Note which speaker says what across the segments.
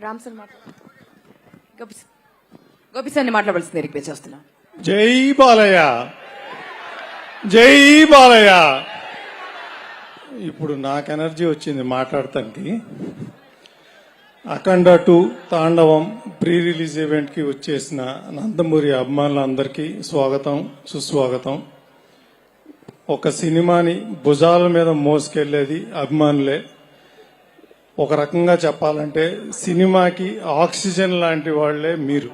Speaker 1: Ram sir Gopi సార్ని మాట్లాడాల్సింది request చేస్తున్నా.
Speaker 2: జై బాలయ్య, జై బాలయ్య. ఇప్పుడు నాకు ఎనర్జీ వచ్చింది మాట్లాడటానికి. అఖండ 2 తాండవం ప్రీ రిలీజ్ ఈవెంట్ కి వచ్చేసిన నందమూరి అభిమానులందరికీ స్వాగతం, సుస్వాగతం. ఒక సినిమాని భుజాల మీద మోసుకెళ్లేది అభిమానులే. ఒక రకంగా చెప్పాలంటే సినిమాకి ఆక్సిజన్ లాంటి వాళ్లే మీరు.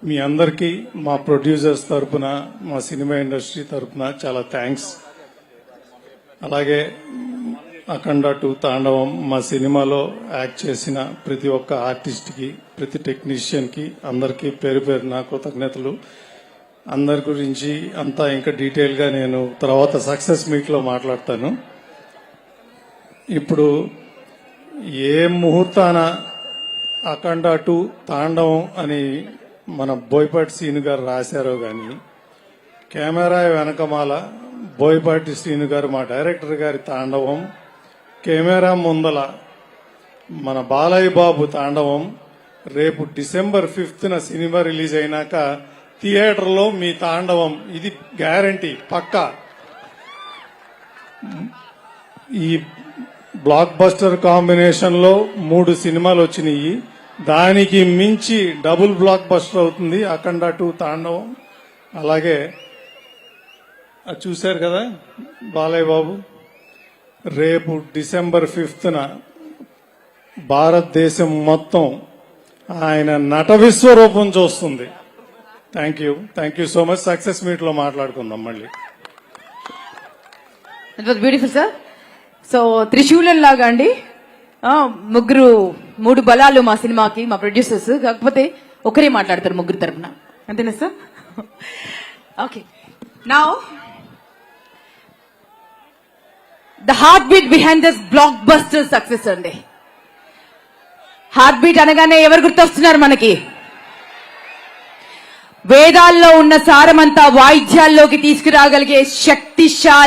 Speaker 2: మీ అందరికీ మా ప్రొడ్యూసర్స్ తరపున, మా సినిమా ఇండస్ట్రీ తరపున చాలా థ్యాంక్స్. అలాగే అఖండ 2 తాండవం మా సినిమాలో యాక్ట్ చేసిన ప్రతి ఒక్క ఆర్టిస్ట్ కి, ప్రతి టెక్నీషియన్ కి అందరికీ పేరు పేరున కృతజ్ఞతలు. అందరి గురించి అంతా ఇంకా డీటెయిల్ గా నేను తర్వాత సక్సెస్ మీట్ లో మాట్లాడతాను. ఇప్పుడు ఏ ముహూర్తాన అఖండ 2 తాండవం అని మన బోయపాటి శ్రీను గారు రాశారో గాని, కెమెరా వెనకమాల బోయపాటి శ్రీను గారు మా డైరెక్టర్ గారి తాండవం, కెమెరా ముందల మన బాలయ్య బాబు తాండవం. రేపు డిసెంబర్ 5న సినిమా రిలీజ్ అయినాక థియేటర్లో మీ తాండవం, ఇది గ్యారంటీ పక్కా. ఈ బ్లాక్ బస్టర్ కాంబినేషన్ లో 3 సినిమాలు వచ్చినాయి. దానికి మించి డబుల్ బ్లాక్ బస్టర్ అవుతుంది అఖండ 2 తాండవం. అలాగే చూశారు కదా బాలయ్య బాబు, రేపు డిసెంబర్ 5న భారతదేశం మొత్తం ఆయన నట విశ్వరూపం చూస్తుంది. Thank you so much. Success meet లో మాట్లాడుకుందాం మళ్ళీ.
Speaker 1: It was beautiful sir. So త్రిశూలం లాగా అండి, 3 బలాలు మా సినిమాకి, మా ప్రొడ్యూసర్స్. కాకపోతే ఒకరే మాట్లాడతారు 3 తరపున, అంతేనా sir? Okay, now the heart beat behind this block buster success అండి. హార్ట్ బీట్ అనగానే ఎవరు గుర్తొస్తున్నారు మనకి? వేదాల్లో ఉన్న సారమంతా వాయిద్యాల్లోకి తీసుకురాగలిగే శక్తిశాలి